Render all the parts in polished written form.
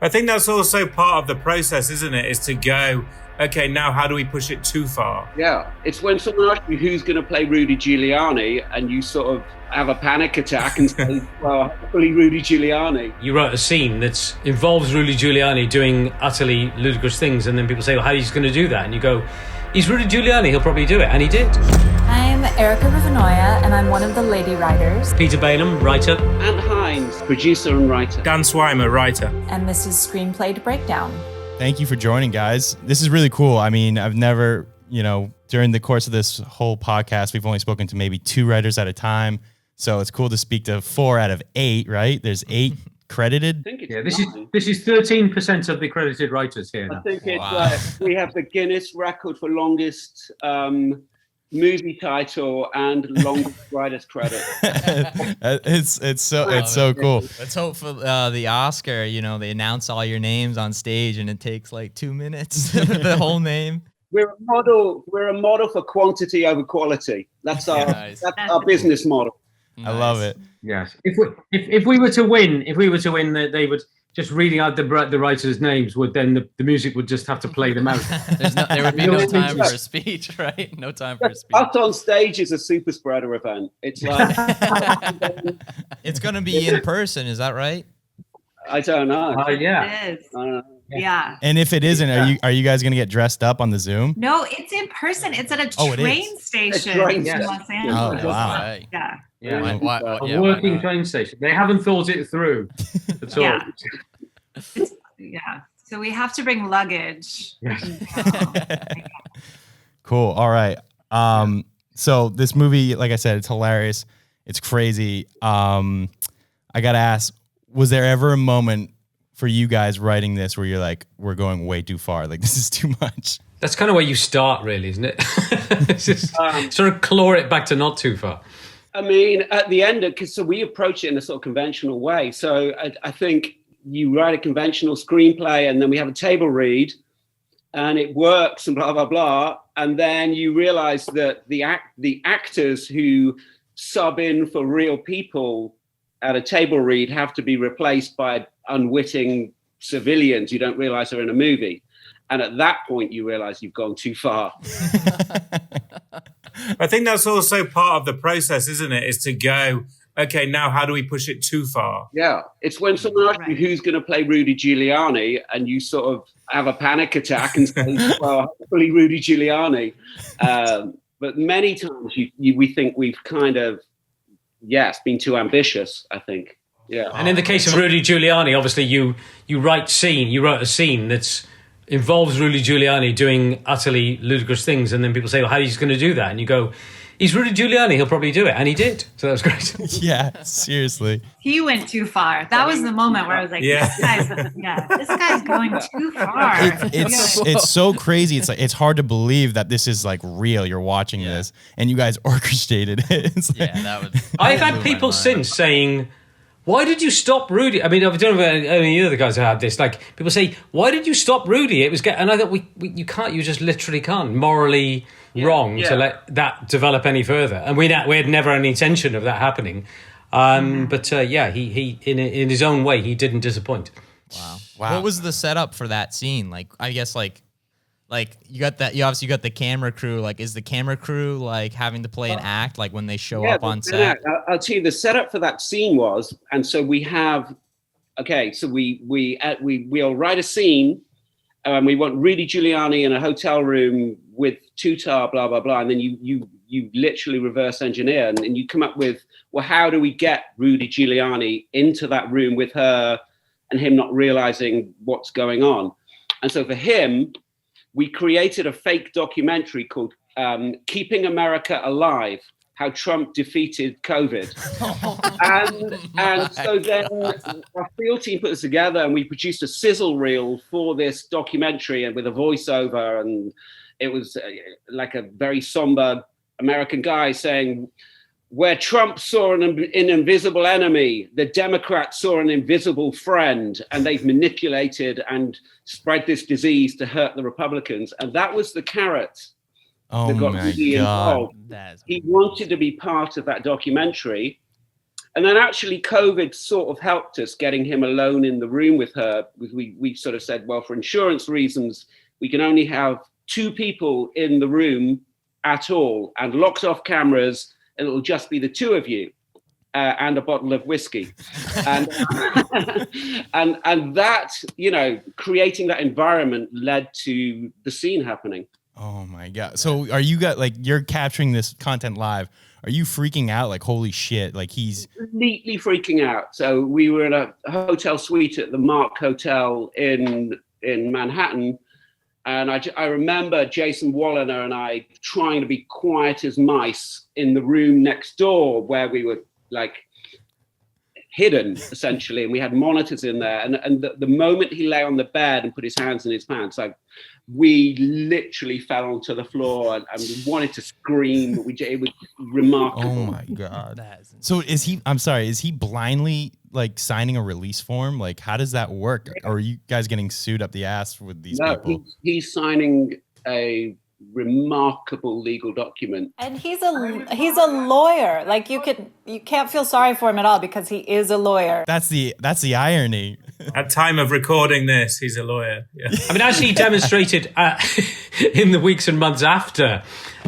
I think that's also part of the process, isn't it? Is to go, okay, now how do we push it too far? Yeah, it's when someone asks you who's going to play Rudy Giuliani and you sort of have a panic attack and say, well, hopefully Rudy Giuliani. You wrote a scene that involves Rudy Giuliani doing utterly ludicrous things, and then people say, well, how are you going to do that? And you go, he's Rudy Giuliani, he'll probably do it. And he did. I'm Erica Rivanoya, and I'm one of the lady writers. Peter Bainham, writer. Anne Hines, producer and writer. Dan Swimer, writer. And this is Screenplayed Breakdown. Thank you for joining, guys. This is really cool. I mean, I've never, during the course of this whole podcast, we've only spoken to maybe 2 writers at a time. So it's cool to speak to 4 out of 8, right? There's 8 credited. This is 13% of the credited writers here. I think it's we have the Guinness record for longest movie title and longest writer's credit. It's so cool. Let's hope for the Oscar. They announce all your names on stage and it takes like 2 minutes. The whole name. We're a model for quantity over quality. That's our business model. Nice. I love it. Yes. If we were to win, they would just reading out the writers' names. The music would just have to play them out. There would be no time for a speech, right? No time for a speech. Us on stage is a super spreader event. It's like it's going to be in person. Is that right? I don't know. Yeah. It is. Yeah. And if it isn't, are you guys going to get dressed up on the Zoom? No, it's in person. It's at a train station in Los Angeles. Oh, wow. Yeah. A working train station. They haven't thought it through at all. Yeah. So we have to bring luggage. Cool. All right. So this movie, like I said, it's hilarious. It's crazy. I got to ask, was there ever a moment for you guys writing this where you're like, we're going way too far? Like, this is too much. That's kind of where you start, really, isn't it? It's just, sort of claw it back to not too far. I mean, at the end, so we approach it in a sort of conventional way. So I think you write a conventional screenplay and then we have a table read and it works and blah, blah, blah. And then you realize that the actors who sub in for real people at a table read have to be replaced by unwitting civilians you don't realize are in a movie. And at that point, you realize you've gone too far. I think that's also part of the process, isn't it? Is to go, okay, now how do we push it too far? Yeah, it's when someone asks you who's going to play Rudy Giuliani and you sort of have a panic attack and say, well, hopefully Rudy Giuliani. But many times we think we've kind of, it's been too ambitious, I think. Yeah. And in the case of Rudy Giuliani, obviously you wrote a scene that's involves Rudy Giuliani doing utterly ludicrous things, and then people say, well, how are you going to do that? And you go, he's Rudy Giuliani, he'll probably do it. And he did. So that was great. Yeah, seriously. He went too far. That was the moment where I was like, this guy's going too far. It's so crazy. It's hard to believe that this is like real. You're watching this and you guys orchestrated it. That was. I've had people since saying, why did you stop Rudy? I mean, I don't know if any of the guys have had this. Like, people say, why did you stop Rudy? It was, and I thought, you can't. You just literally can't. Morally wrong to let that develop any further. And we had never any intention of that happening. But he in his own way, he didn't disappoint. Wow. What was the setup for that scene? Like, I guess you obviously got the camera crew. Like, is the camera crew like having to play an act like when they show up on set? I'll tell you, the setup for that scene was, and so we have, so we'll write a scene, and we want Rudy Giuliani in a hotel room with tutor, blah blah blah, and then you literally reverse engineer, and you come up with, well, how do we get Rudy Giuliani into that room with her, and him not realizing what's going on, and so for him, we created a fake documentary called Keeping America Alive, How Trump Defeated COVID. and so then our field team put this together and we produced a sizzle reel for this documentary and with a voiceover. And it was like a very somber American guy saying, where Trump saw an invisible enemy, the Democrats saw an invisible friend, and they've manipulated and spread this disease to hurt the Republicans. And that was the carrot that got Rudy involved. He wanted to be part of that documentary. And then actually COVID sort of helped us getting him alone in the room with her. We sort of said, well, for insurance reasons, we can only have 2 people in the room at all, and locked off cameras, and it'll just be the 2 of you and a bottle of whiskey. And, and that, creating that environment led to the scene happening. Oh my God. So are you you're capturing this content live. Are you freaking out? Like, holy shit. Like he's completely freaking out. So we were in a hotel suite at the Mark Hotel in Manhattan. And I remember Jason Walliner and I trying to be quiet as mice in the room next door where we were like hidden essentially. And we had monitors in there. And the moment he lay on the bed and put his hands in his pants, like we literally fell onto the floor and we wanted to scream. But it was remarkable. Oh my God. So is he blindly like signing a release form? Like, how does that work? Or are you guys getting sued up the ass with these people? He's signing a remarkable legal document. And he's a lawyer. Like you can't feel sorry for him at all because he is a lawyer. That's the irony. At time of recording this, he's a lawyer. Yeah. I mean, as he demonstrated in the weeks and months after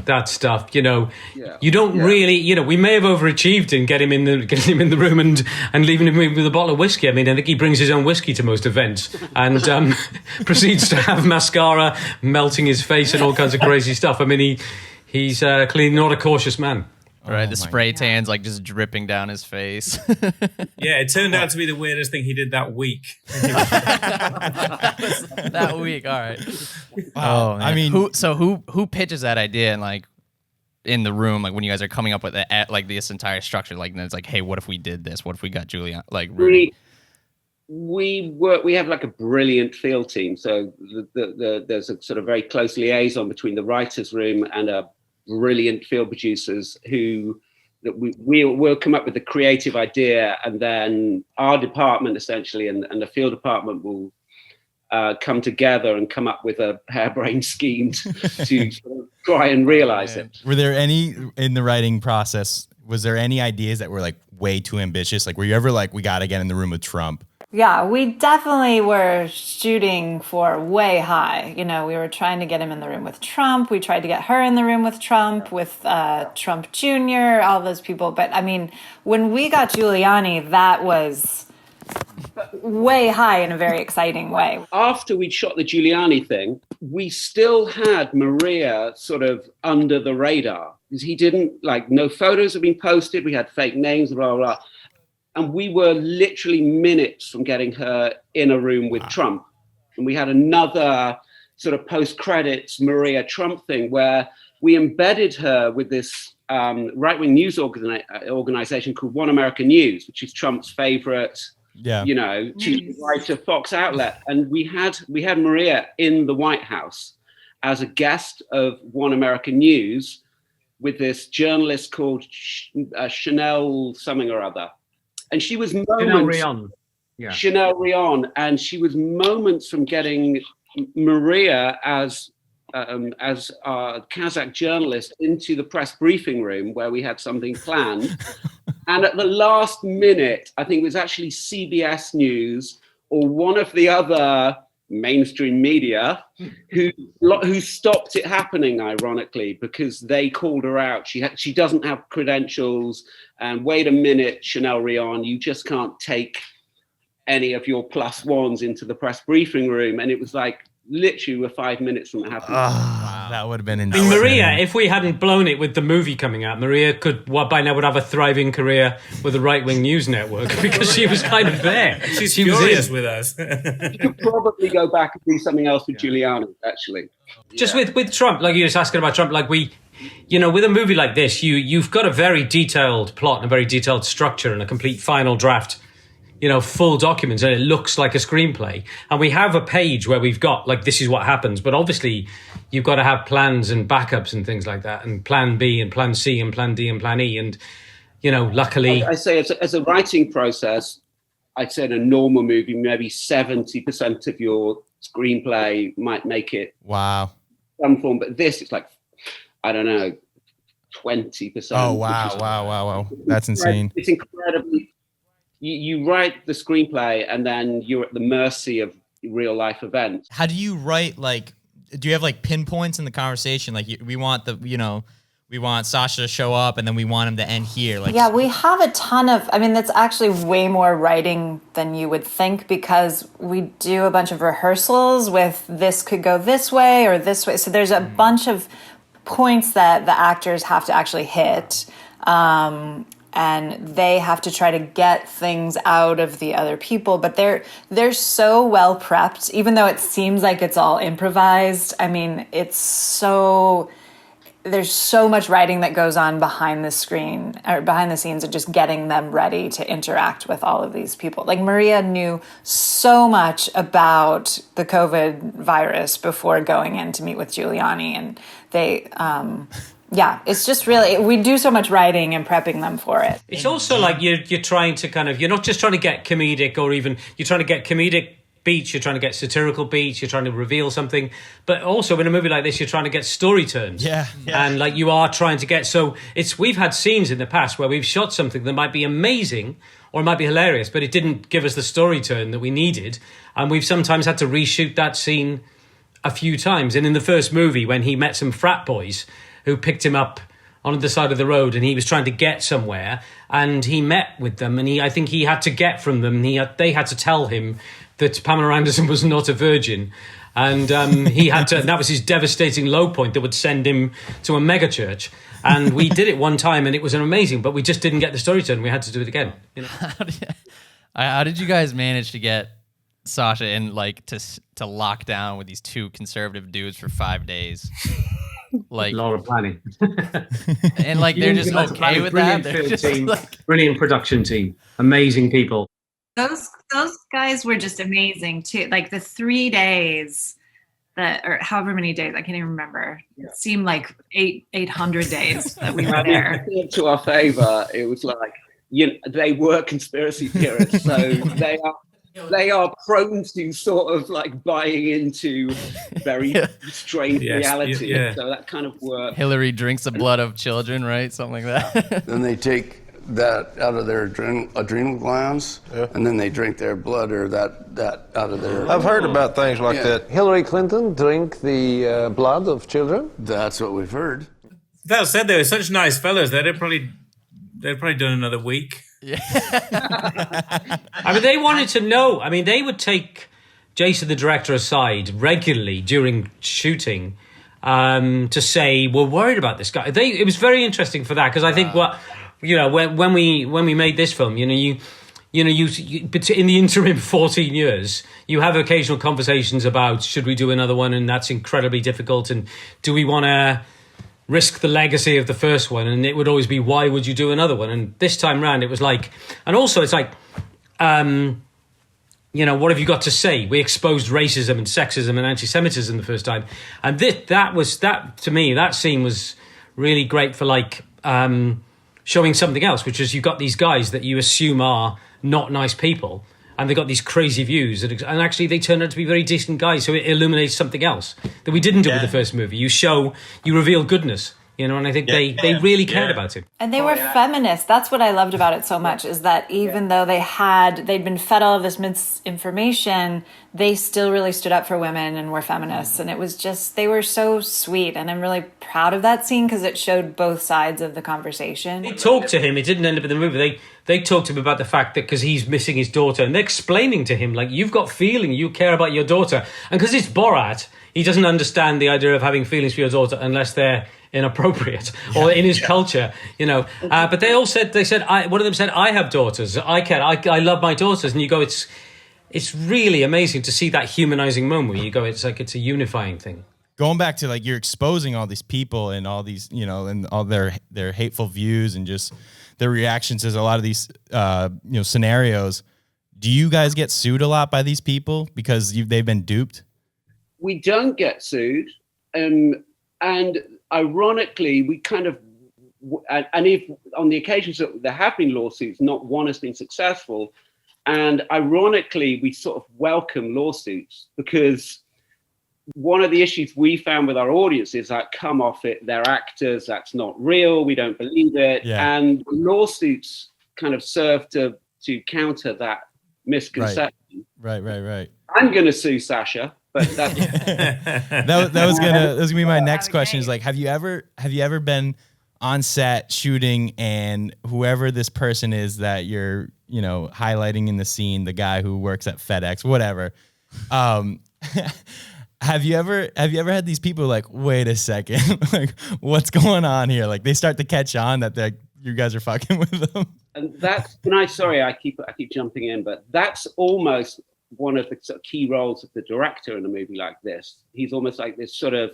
that stuff, you don't really, we may have overachieved in getting him in the room and leaving him with a bottle of whiskey. I mean, I think he brings his own whiskey to most events and proceeds to have mascara melting his face and all kinds of crazy stuff. I mean, he's clearly not a cautious man. Right, the spray tan's like just dripping down his face. Yeah, it turned out to be the weirdest thing he did that week. That week, all right. Wow. I mean, who pitches that idea and like in the room, like when you guys are coming up with like this entire structure, like it's like, hey, what if we did this? What if we got Julia? Like we have like a brilliant field team. So there's a sort of very close liaison between the writers' room and a brilliant field producers who we'll come up with the creative idea, and then our department essentially and the field department will come together and come up with a harebrained scheme to sort of try and realize it. Were there any in the writing process? Was there any ideas that were like way too ambitious? Like, were you ever like, we got to get in the room with Trump? Yeah, we definitely were shooting for way high. We were trying to get him in the room with Trump. We tried to get her in the room with Trump, with Trump Jr., all those people. But I mean, when we got Giuliani, that was way high in a very exciting way. After we'd shot the Giuliani thing, we still had Maria sort of under the radar because he didn't no photos had been posted. We had fake names, blah, blah, blah. And we were literally minutes from getting her in a room with Trump. And we had another sort of post-credits Maria Trump thing where we embedded her with this right-wing news organization called One American News, which is Trump's favorite, chief writer, Fox outlet. And we had Maria in the White House as a guest of One American News with this journalist called Chanel something or other. And she was Chanel Rion, and she was moments from getting Maria as our Kazakh journalist into the press briefing room where we had something planned. And at the last minute, I think it was actually CBS News or one of the other mainstream media who stopped it happening, ironically, because they called her out. She doesn't have credentials, and wait a minute, Chanel Rion, you just can't take any of your plus ones into the press briefing room. And it was like literally we're 5 minutes from it happening. Wow. That would have been insane. I mean, Maria, if we hadn't blown it with the movie coming out, Maria by now would have a thriving career with a right-wing news network because she was kind of there. She furious with us. You could probably go back and do something else with Giuliani, actually. Just with Trump, like you were just asking about Trump, like with a movie like this, you've got a very detailed plot and a very detailed structure and a complete final draft, full documents, and it looks like a screenplay. And we have a page where we've got this is what happens, but obviously you've got to have plans and backups and things like that, and plan B and plan C and plan D and plan E. And, luckily... I say as a writing process, I'd say in a normal movie, maybe 70% of your screenplay might make it. Wow. Some form, but this, it's like, I don't know, 20%. Oh wow! That's insane. It's incredibly. You write the screenplay, and then you're at the mercy of real life events. How do you write? Like, do you have like pinpoints in the conversation? Like, we want we want Sasha to show up, and then we want him to end here. Like, yeah, we have a ton of. I mean, that's actually way more writing than you would think, because we do a bunch of rehearsals with this could go this way or this way. So there's a bunch of points that the actors have to actually hit, and they have to try to get things out of the other people. But they're so well prepped, even though it seems like it's all improvised. I mean, there's so much writing that goes on behind the screen or behind the scenes of just getting them ready to interact with all of these people. Like, Maria knew so much about the COVID virus before going in to meet with Giuliani, and they, it's just really, we do so much writing and prepping them for it. It's also like you're trying to kind of, you're not just trying to get comedic, or even you're trying to get comedic beats, you're trying to get satirical beats, you're trying to reveal something, but also in a movie like this, you're trying to get story turns. Yeah. And like you are trying to get, so we've had scenes in the past where we've shot something that might be amazing or it might be hilarious, but it didn't give us the story turn that we needed. And we've sometimes had to reshoot that scene a few times. And in the first movie, when he met some frat boys who picked him up on the side of the road and he was trying to get somewhere, and he met with them, and I think he had to get from them, they had to tell him that Pamela Anderson was not a virgin, and he had to. And that was his devastating low point that would send him to a mega church. And we did it one time, and it was amazing, but we just didn't get the story turn. We had to do it again. You know? How did you guys manage to get Sasha in, like, to lock down with these two conservative dudes for 5 days? Like, Laura planning, and like they're just okay with that. Brilliant film team, brilliant production team, amazing people. Those guys were just amazing too. Like the 3 days or however many days, I can't even remember. It seemed like 800 days that we were there. To our favor, it was like, they were conspiracy theorists, so they are prone to sort of like buying into very strange reality. Yeah. So that kind of worked. Hillary drinks the blood of children, right? Something like that. Then they take that out of their adrenal glands, and then they drink their blood, or that out of their... I've heard about things like that. Hillary Clinton drink the blood of children? That's what we've heard. That said, they were such nice fellas. They'd probably done another week. Yeah. I mean, they wanted to know. I mean, they would take Jason, the director, aside regularly during shooting to say, "We're worried about this guy." It was very interesting for that, because I think when we made this film, you in the interim 14 years, you have occasional conversations about, should we do another one, and that's incredibly difficult, and do we want to risk the legacy of the first one? And it would always be, why would you do another one? And this time round, it was like, and also it's like, what have you got to say? We exposed racism and sexism and anti-Semitism the first time, and that to me, that scene was really great for like showing something else, which is you've got these guys that you assume are not nice people, and they've got these crazy views, and actually they turn out to be very decent guys. So it illuminates something else that we didn't do with the first movie. You reveal goodness, and I think they really cared about it. And they were feminists. That's what I loved about it so much, is that even though they'd been fed all of this misinformation, they still really stood up for women and were feminists. And it was just, they were so sweet. And I'm really proud of that scene, because it showed both sides of the conversation. They talked to him. It didn't end up in the movie. They talked to him about the fact that because he's missing his daughter, and they're explaining to him, like, you've got feeling, you care about your daughter. And because it's Borat, he doesn't understand the idea of having feelings for your daughter unless they're inappropriate or in his culture, But they all said, one of them said, I have daughters. I care. I love my daughters. And you go, it's really amazing to see that humanizing moment where you go, it's like, it's a unifying thing. Going back to, like, you're exposing all these people and all these, and all their hateful views and just their reactions to a lot of these, scenarios. Do you guys get sued a lot by these people because they've been duped? We don't get sued. And ironically, we kind of, and if on the occasions that there have been lawsuits, not one has been successful. And ironically, we sort of welcome lawsuits, because one of the issues we found with our audience is like, come off it, they're actors, that's not real, we don't believe it. Yeah. And lawsuits kind of serve to counter that misconception. Right. I'm going to sue Sasha, but that's that was gonna be my next question. Is like, have you ever been on set shooting and whoever this person is that you're highlighting in the scene, the guy who works at FedEx, whatever. Have you ever had these people like, wait a second, like what's going on here? Like they start to catch on that you guys are fucking with them. And that's, I keep jumping in, but that's almost one of the sort of key roles of the director in a movie like this. He's almost like this sort of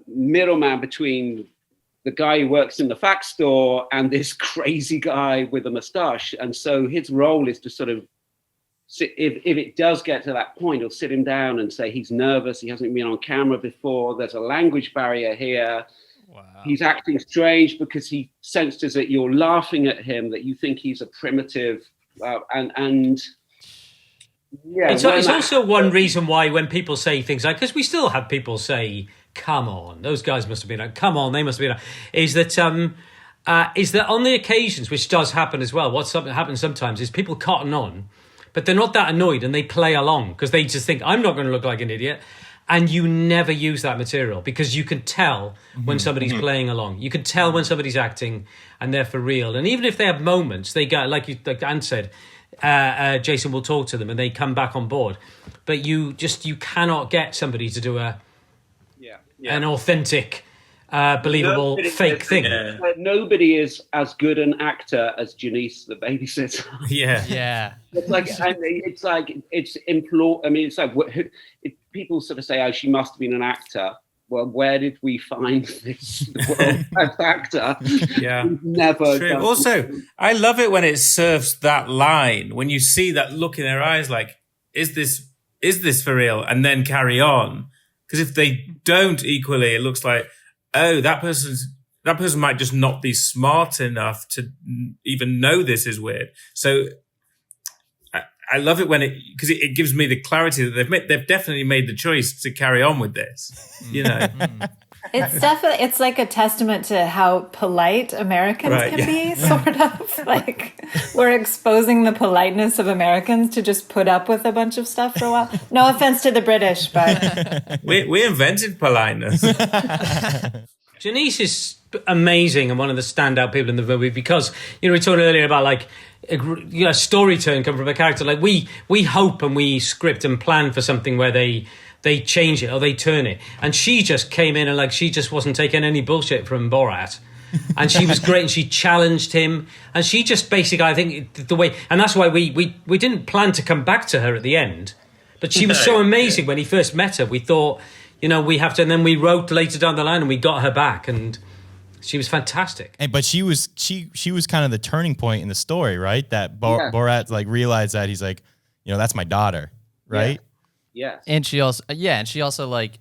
middleman between the guy who works in the fax store and this crazy guy with a mustache. And so his role is to sort of if it does get to that point, he'll sit him down and say he's nervous, he hasn't been on camera before, there's a language barrier here. Wow. He's acting strange because he senses that you're laughing at him, that you think he's a primitive, and yeah. It's also one reason why when people say things like, because we still have people say, come on, those guys must have been like, come on, they must have been like, is that on the occasions, which does happen as well, happens sometimes is people cotton on, but they're not that annoyed and they play along because they just think, I'm not going to look like an idiot. And you never use that material because you can tell when somebody's playing along. You can tell when somebody's acting and they're for real. And even if they have moments, they go, like Anne said, Jason will talk to them and they come back on board. But you cannot get somebody to do an authentic, believable, fake thing. Nobody is as good an actor as Janice, the babysitter. Yeah. People sort of say, "Oh, she must have been an actor." Well, where did we find this world-class actor? Yeah, never. True. Also, I love it when it serves that line, when you see that look in their eyes, like, "Is this for real?" And then carry on. Because if they don't equally, it looks like, oh, that person might just not be smart enough to even know this is weird. So I love it when because it gives me the clarity that they've definitely made the choice to carry on with this. It's like a testament to how polite Americans can be, sort of. Like we're exposing the politeness of Americans to just put up with a bunch of stuff for a while. No offense to the British, but we invented politeness. Janice is amazing and one of the standout people in the movie because, we talked earlier about like a story turn come from a character. Like we hope and we script and plan for something where they change it or they turn it. And she just came in and like she just wasn't taking any bullshit from Borat. And she was great and she challenged him. And she just basically, I think the way, and that's why we didn't plan to come back to her at the end. But she was so amazing when he first met her. We thought, we have to, and then we wrote later down the line and we got her back and she was fantastic. But she was kind of the turning point in the story, right? That Borat like realized that he's like, that's my daughter, right? Yeah. And she also, like,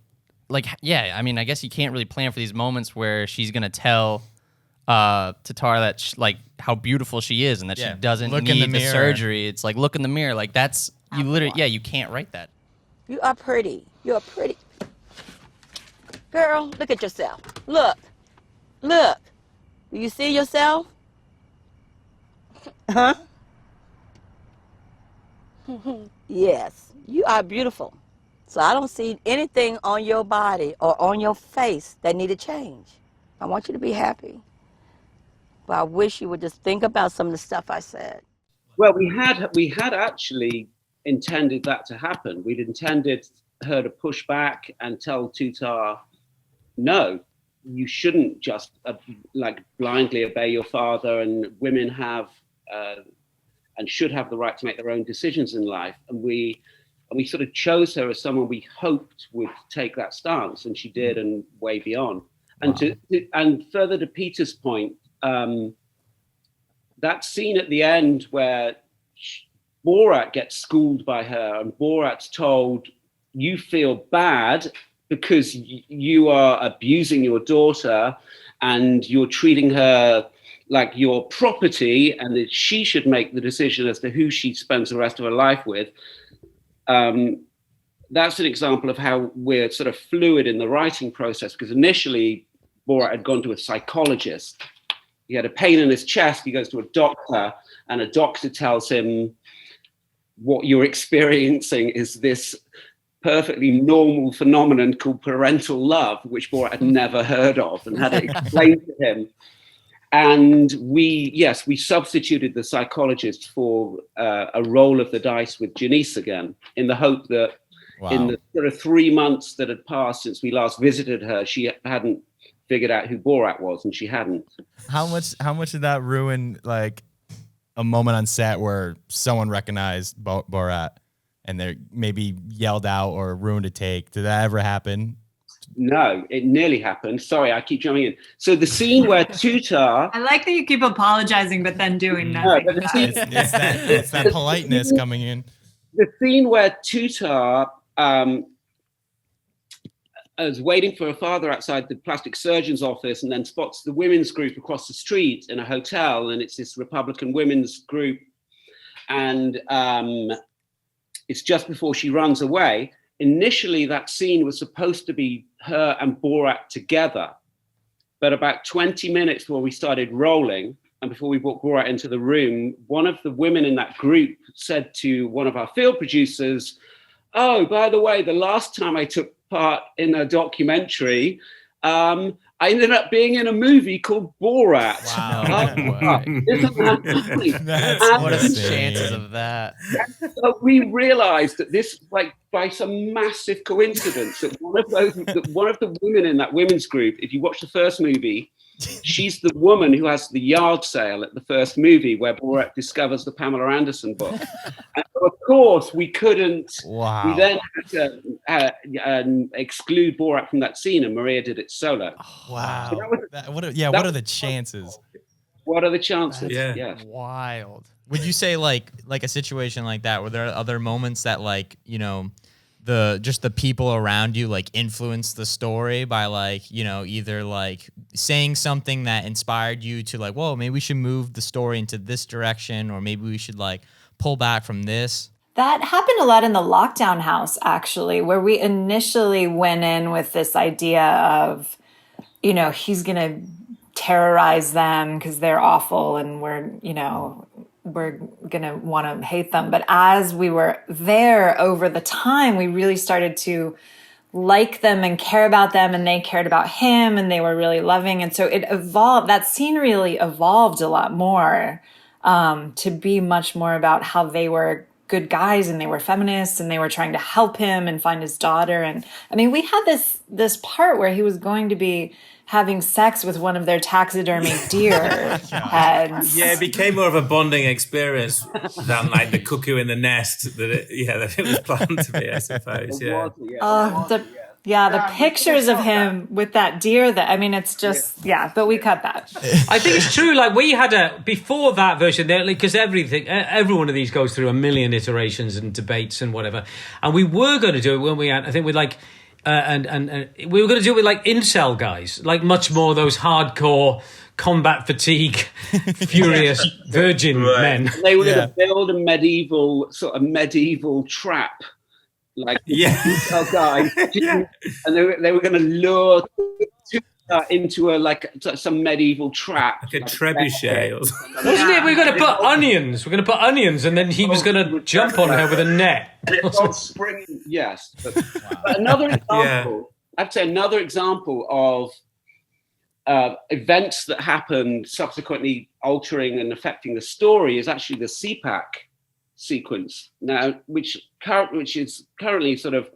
I mean, I guess you can't really plan for these moments where she's gonna tell Tatar that like how beautiful she is and that she doesn't need the surgery. It's like, look in the mirror. Like that's, you literally, you can't write that. You are pretty. You're pretty. Girl, look at yourself. Look. Do you see yourself? Huh? Yes, you are beautiful. So I don't see anything on your body or on your face that need to change. I want you to be happy. But I wish you would just think about some of the stuff I said. Well, we had actually intended that to happen. We'd intended her to push back and tell Tutar, no, you shouldn't just like blindly obey your father, and women have and should have the right to make their own decisions in life. And we sort of chose her as someone we hoped would take that stance, and she did, and way beyond. And and further to Peter's point, that scene at the end where Borat gets schooled by her, and Borat's told, you feel bad because you are abusing your daughter and you're treating her like your property, and that she should make the decision as to who she spends the rest of her life with. that's an example of how we're sort of fluid in the writing process, because initially Borat had gone to a psychologist. He had a pain in his chest. He goes to a doctor, and a doctor tells him, what you're experiencing is this perfectly normal phenomenon called parental love, which Borat had never heard of, and had it explained to him. And we substituted the psychologist for a roll of the dice with Janice again, in the hope that in the sort of 3 months that had passed since we last visited her, she hadn't figured out who Borat was, and she hadn't. How much did that ruin like a moment on set where someone recognized Borat and they maybe yelled out or ruined a take? Did that ever happen? No, it nearly happened. Sorry, I keep jumping in. So the scene where Tutar... I like that you keep apologizing, but then doing nothing. No, but it's that politeness coming in. The scene where Tutar is waiting for her father outside the plastic surgeon's office, and then spots the women's group across the street in a hotel, and it's this Republican women's group, and it's just before she runs away. Initially, that scene was supposed to be her and Borat together, but about 20 minutes before we started rolling, and before we brought Borat into the room, one of the women in that group said to one of our field producers, "Oh, by the way, the last time I took part in a documentary, I ended up being in a movie called Borat." Wow. Isn't that funny? What are the chances of that? So we realized that this, like, by some massive coincidence, that one of the women in that women's group, if you watch the first movie, she's the woman who has the yard sale at the first movie where Borat discovers the Pamela Anderson book. And so, of course, we couldn't. Wow. We then had to exclude Borat from that scene, and Maria did it solo. Wow. So what are the chances? What are the chances? That's wild. Would you say like a situation like that, were there other moments that, like, you know, the people around you like influenced the story by, like, you know, either like saying something that inspired you to like, whoa, maybe we should move the story into this direction, or maybe we should like pull back from this? That happened a lot in the lockdown house, actually, where we initially went in with this idea of, you know, he's going to terrorize them because they're awful and we're going to want to hate them. But as we were there over the time, we really started to like them and care about them, and they cared about him, and they were really loving. And so it evolved. That scene really evolved a lot more to be much more about how they were good guys and they were feminists and they were trying to help him and find his daughter. And I mean, we had this part where he was going to be having sex with one of their taxidermy deer heads. Yeah, it became more of a bonding experience than like the cuckoo in the nest that it was planned to be, I suppose. Yeah. The pictures of him with that deer, it's just, but we cut that. I think it's true. Like, we had before that version, because every one of these goes through a million iterations and debates and whatever. And we were going to do it when we had, I think with like, and we were going to do it with like incel guys, like much more those hardcore combat fatigue, furious virgin men. They were going to build a medieval trap, like guys, and they were going to lure into some medieval trap, like a trebuchet or something. Wasn't it? We're going to put onions. We're going to put onions, and then he was going to jump on her with a net. Yes, but another example. I'd say another example of events that happened subsequently altering and affecting the story is actually the CPAC sequence now, which is currently sort of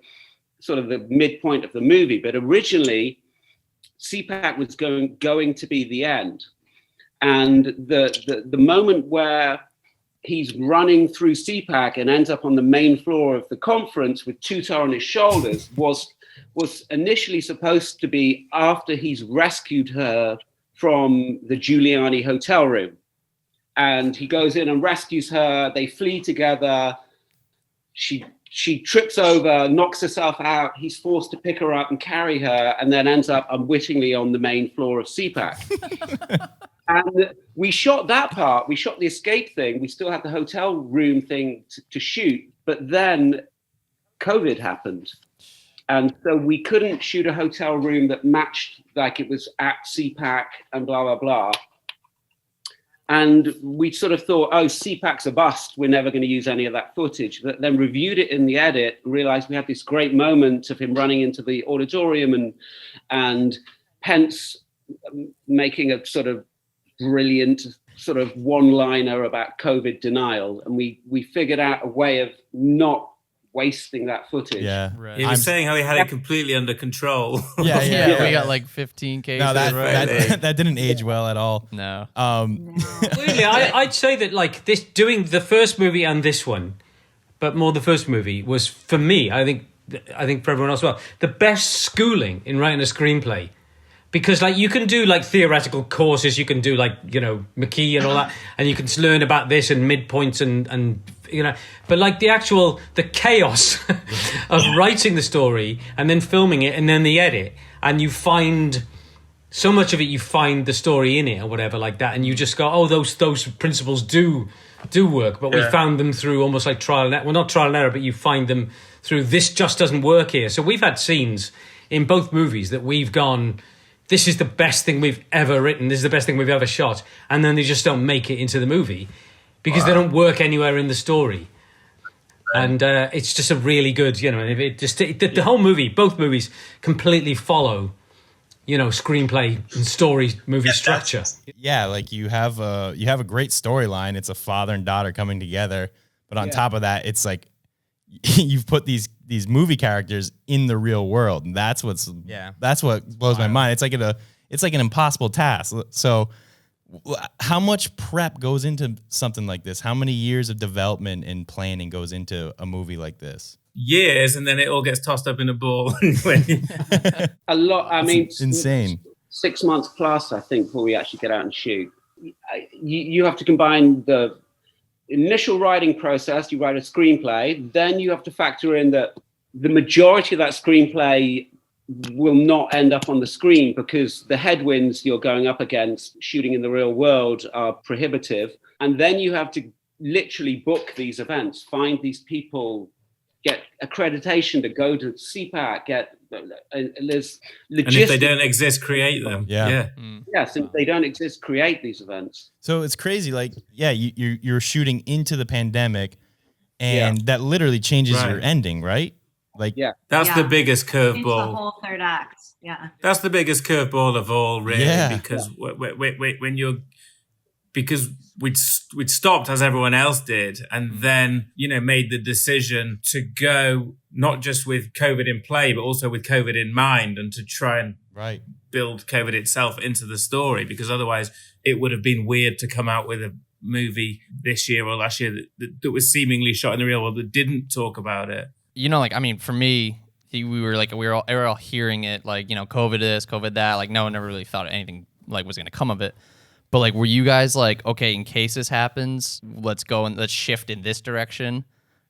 the midpoint of the movie, but originally CPAC was going to be the end. And the moment where he's running through CPAC and ends up on the main floor of the conference with Tutar on his shoulders was initially supposed to be after he's rescued her from the Giuliani hotel room. And he goes in and rescues her. They flee together. She trips over, knocks herself out. He's forced to pick her up and carry her, and then ends up unwittingly on the main floor of CPAC. And we shot that part. We shot the escape thing. We still had the hotel room thing to shoot. But then COVID happened. And so we couldn't shoot a hotel room that matched, like it was at CPAC and blah, blah, blah. And we sort of thought, oh, CPAC's a bust. We're never going to use any of that footage. But then reviewed it in the edit, realized we had this great moment of him running into the auditorium and Pence making a sort of brilliant sort of one-liner about COVID denial. And we figured out a way of not wasting that footage. Yeah. Right. He was saying how he had it completely under control. Yeah, we got like 15 cases. No, that didn't age well at all. No. Really, I'd say that like this, doing the first movie and this one, but more the first movie was, for me, I think for everyone else as well, the best schooling in writing a screenplay. Because like you can do like theoretical courses, you can do like, you know, McKee and all that, and you can learn about this and midpoints and you know, but like the chaos of writing the story and then filming it and then the edit, and you find so much of it, you find the story in it or whatever like that, and you just go, oh, those principles do work, but we found them through almost like trial and error. Well, not trial and error, but you find them through this just doesn't work here. So we've had scenes in both movies that we've gone, this is the best thing we've ever written, this is the best thing we've ever shot, and then they just don't make it into the movie because they don't work anywhere in the story. And it's just a really good, you know, the whole movie, both movies completely follow, you know, screenplay and story movie structure. Yeah, like you have a great storyline. It's a father and daughter coming together, but on top of that, it's like you've put these movie characters in the real world, and that's what blows my mind. It's like an impossible task. So how much prep goes into something like this? How many years of development and planning goes into a movie like this? Years, and then it all gets tossed up in a ball. A lot. I mean, it's insane. 6 months plus, I think, before we actually get out and shoot. You have to combine the initial writing process. You write a screenplay, then you have to factor in that the majority of that screenplay will not end up on the screen because the headwinds you're going up against shooting in the real world are prohibitive. And then you have to literally book these events, find these people, get accreditation to go to CPAC, there's logistics. And if they don't exist, create them. Yeah. Yes, if they don't exist, create these events. So it's crazy. Like, yeah, you're shooting into the pandemic, and that literally changes your ending, right? Like, that's the biggest Into the curveball. whole third act. Yeah. That's the biggest curveball of all, really, because because we'd stopped as everyone else did, and then, you know, made the decision to go not just with COVID in play, but also with COVID in mind, and to try and build COVID itself into the story, because otherwise it would have been weird to come out with a movie this year or last year that was seemingly shot in the real world that didn't talk about it. You know, like, I mean, for me, we were all hearing it, like, you know, COVID this, COVID that, like, no one ever really thought anything like was going to come of it. But like, were you guys like, okay, in case this happens, let's go and let's shift in this direction?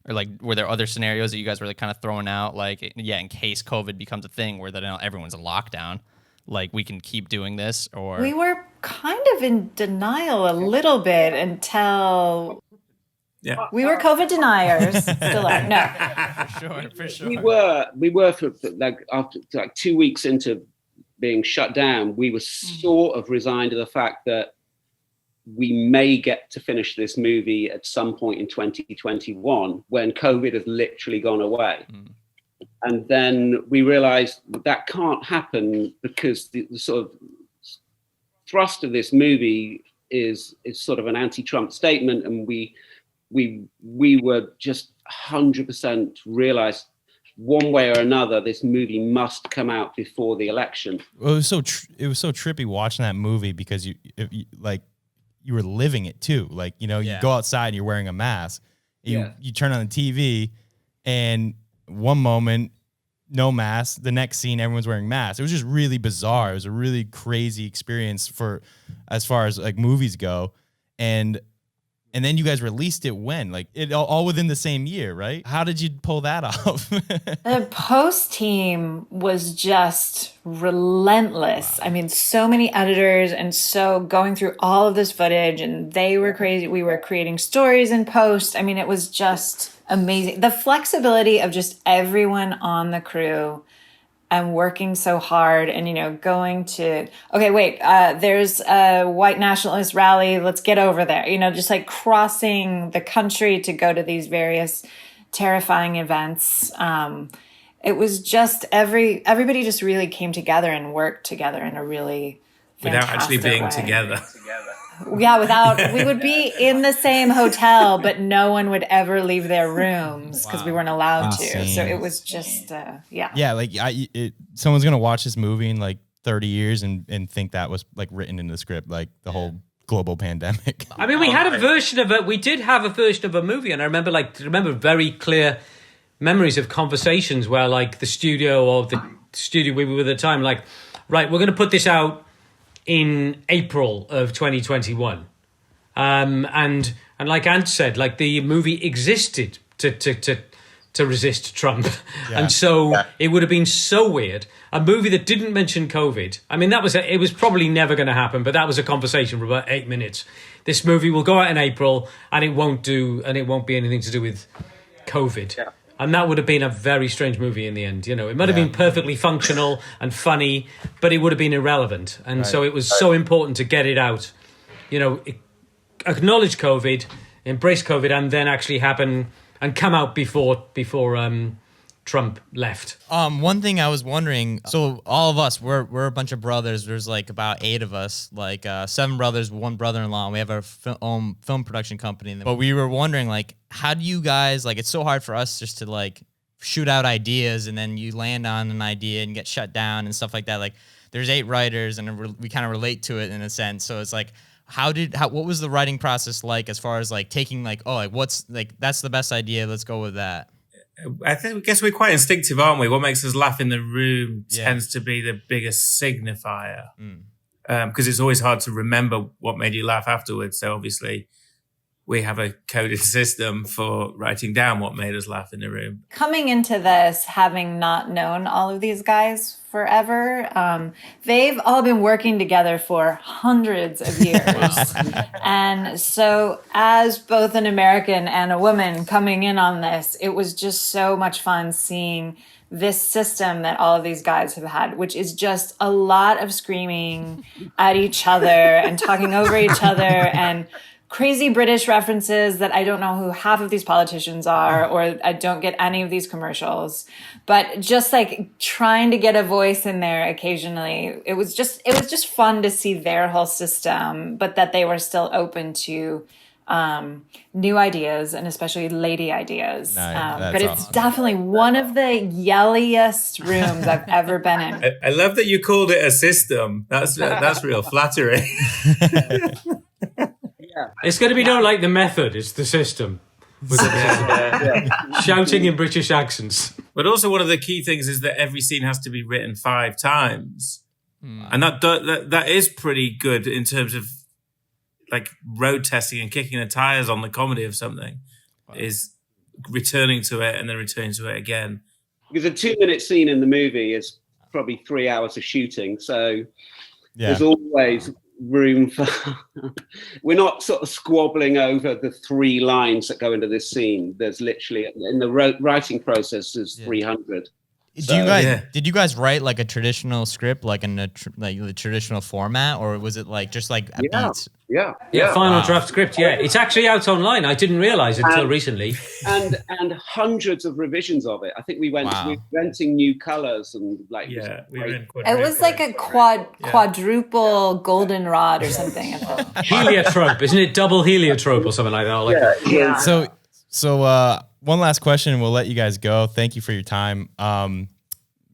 Or like, were there other scenarios that you guys were like kind of throwing out? Like, yeah, in case COVID becomes a thing where then everyone's in lockdown, like we can keep doing this? Or we were kind of in denial a little bit until we were COVID deniers. Still are. No, for sure. We were for like after like 2 weeks into being shut down, we were sort of resigned to the fact that we may get to finish this movie at some point in 2021 when COVID has literally gone away. And then we realized that can't happen because the sort of thrust of this movie is sort of an anti-Trump statement, and we were just 100% realized one way or another this movie must come out before the election. Well, it was so trippy watching that movie because you were living it too. Like, you know, you go outside and you're wearing a mask. You turn on the TV and one moment no mask, the next scene everyone's wearing masks. It was just really bizarre. It was a really crazy experience for as far as like movies go. And And then you guys released it when? Like it all within the same year, right? How did you pull that off? The post team was just relentless. Wow. I mean, so many editors and so going through all of this footage, and they were crazy. We were creating stories in post. I mean, it was just amazing. The flexibility of just everyone on the crew and working so hard and, you know, going to, okay, wait, there's a white nationalist rally. Let's get over there. You know, just like crossing the country to go to these various terrifying events. It was just everybody just really came together and worked together in a really without actually being way. Together. Yeah, we would be in the same hotel, but no one would ever leave their rooms because we weren't allowed to. So it was just, yeah. Yeah, like someone's going to watch this movie in like 30 years and think that was like written in the script, like the whole global pandemic. I mean, we had a version of it. We did have a version of a movie, and I remember very clear memories of conversations where like the studio or the studio we were with at the time, like, right, we're going to put this out in April of 2021, and like Ant said, like the movie existed to resist Trump, and so it would have been so weird. A movie that didn't mention COVID. I mean, it was probably never going to happen, but that was a conversation for about 8 minutes. This movie will go out in April, and it won't be anything to do with COVID. Yeah. And that would have been a very strange movie in the end. You know, it might have been perfectly functional and funny, but it would have been irrelevant. And so it was so important to get it out, you know, acknowledge COVID, embrace COVID, and then actually happen and come out before Trump left. One thing I was wondering, so all of us, we're a bunch of brothers. There's like about 8 of us, like 7 brothers, 1 brother-in-law. And we have our own film production company. But we were wondering, like, how do you guys, like, it's so hard for us just to like shoot out ideas and then you land on an idea and get shut down and stuff like that. Like, there's 8 writers and we kind of relate to it in a sense. So it's like, what was the writing process like as far as like taking like, oh, like what's like, that's the best idea. Let's go with that. I guess we're quite instinctive, aren't we? What makes us laugh in the room tends to be the biggest signifier. Because it's always hard to remember what made you laugh afterwards. So obviously we have a coded system for writing down what made us laugh in the room. Coming into this, having not known all of these guys forever, they've all been working together for hundreds of years. And so as both an American and a woman coming in on this, it was just so much fun seeing this system that all of these guys have had, which is just a lot of screaming at each other and talking over each other and crazy British references that I don't know who half of these politicians are, or I don't get any of these commercials, but just like trying to get a voice in there occasionally. It was just fun to see their whole system, but that they were still open to new ideas and especially lady ideas. But it's definitely one of the yelliest rooms I've ever been in. I love that you called it a system. That's real flattering. It's going to be not like the method, it's the system. Shouting in British accents. But also one of the key things is that every scene has to be written 5 times. And that is pretty good in terms of like road testing and kicking the tires on the comedy of something. Is returning to it and then returning to it again. Because a 2-minute scene in the movie is probably 3 hours of shooting. So there's always room for we're not sort of squabbling over the 3 lines that go into this scene. There's literally in the writing process there's 300. Did you guys write like a traditional script, like in like the traditional format, or was it like just like beats? Final draft script. It's actually out online. I didn't realize it until recently. And hundreds of revisions of it. I think we were renting new colors and like it was like a quadruple goldenrod or something. Heliotrope, isn't it? Double heliotrope or something like that. So one last question, and we'll let you guys go. Thank you for your time.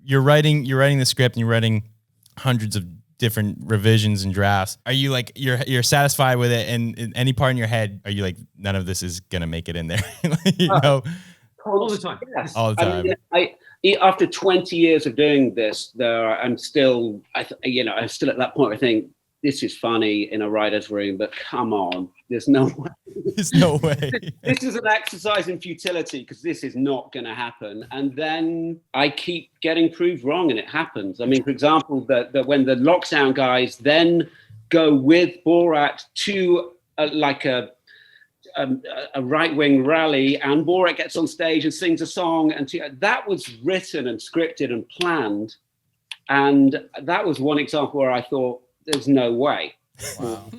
You're writing the script, and you're writing hundreds of different revisions and drafts. Are you like you're satisfied with it? And in any part in your head, are you like none of this is gonna make it in there? All the time. Yes. All the time. I mean, after 20 years of doing this, I'm still at that point. I think this is funny in a writer's room, but come on, there's no way. There's no way. This is an exercise in futility because this is not going to happen. And then I keep getting proved wrong, and it happens. I mean, for example, that when the lockdown guys then go with Borat to a right-wing rally, and Borat gets on stage and sings a song, and that was written and scripted and planned. And that was one example where I thought, there's no way. Wow.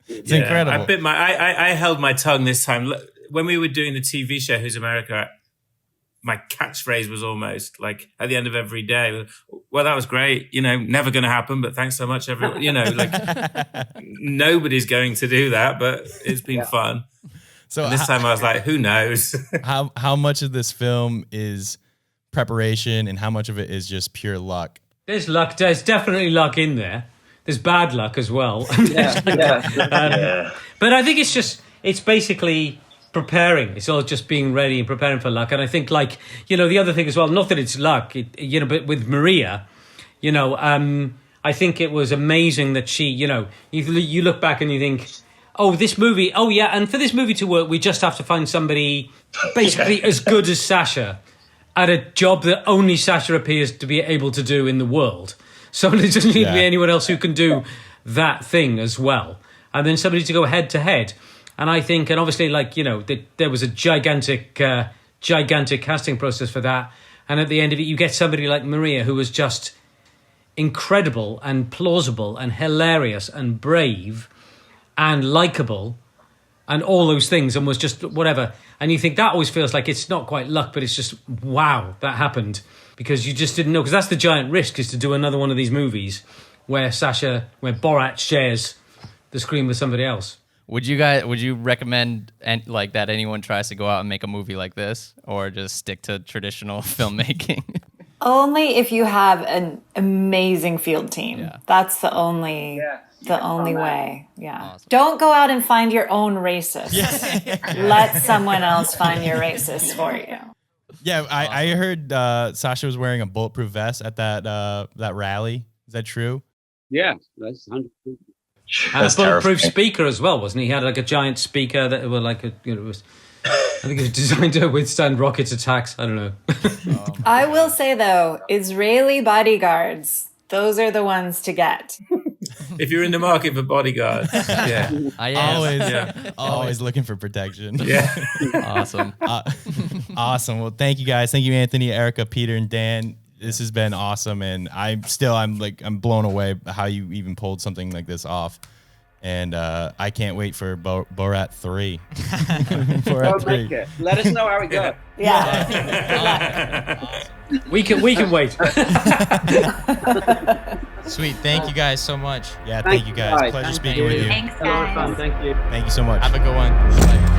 It's incredible. I held my tongue this time. When we were doing the TV show Who's America, my catchphrase was almost like at the end of every day, well, that was great. You know, never going to happen, but thanks so much, everyone. You know, like nobody's going to do that, but it's been fun. So and this time I was like, who knows? how much of this film is preparation and how much of it is just pure luck? There's luck. There's definitely luck in there. There's bad luck as well. But I think it's basically preparing. It's all just being ready and preparing for luck. And I think, like, you know, the other thing as well, not that it's luck, you know, but with Maria, you know, I think it was amazing that she, you know, you look back and you think, oh, this movie, oh yeah, and for this movie to work, we just have to find somebody basically as good as Sasha at a job that only Sasha appears to be able to do in the world. So there doesn't need to be anyone else who can do that thing as well. And then somebody to go head to head. And I think, and obviously, like, you know, there was a gigantic casting process for that. And at the end of it, you get somebody like Maria, who was just incredible and plausible and hilarious and brave and likable and all those things, and was just whatever. And you think that always feels like it's not quite luck, but it's just, wow, that happened. Because you just didn't know, because that's the giant risk, is to do another one of these movies where Borat shares the screen with somebody else. Would you recommend like that anyone tries to go out and make a movie like this, or just stick to traditional filmmaking? Only if you have an amazing field team. Yeah. That's the only way. Yeah. Awesome. Don't go out and find your own racist. Let someone else find your racist for you. Yeah, I heard Sasha was wearing a bulletproof vest at that rally. Is that true? Yeah, that's 100%. And a bulletproof speaker as well, wasn't he? He had like a giant speaker that were like I think it was designed to withstand rocket attacks. I don't know. I will say though, Israeli bodyguards, those are the ones to get. If you're in the market for bodyguards, yeah, I am. Always looking for protection. Yeah, awesome, awesome. Well, thank you guys. Thank you, Anthony, Erica, Peter, and Dan. This has been awesome, and I'm blown away how you even pulled something like this off. And I can't wait for Borat 3. Borat 3. Make it. Let us know how it goes. Yeah. Awesome. We can wait. Sweet. Thank you guys so much. Yeah, thank you guys. Pleasure speaking with you. Thanks, guys. Thank you. Thank you so much. Have a good one. Bye.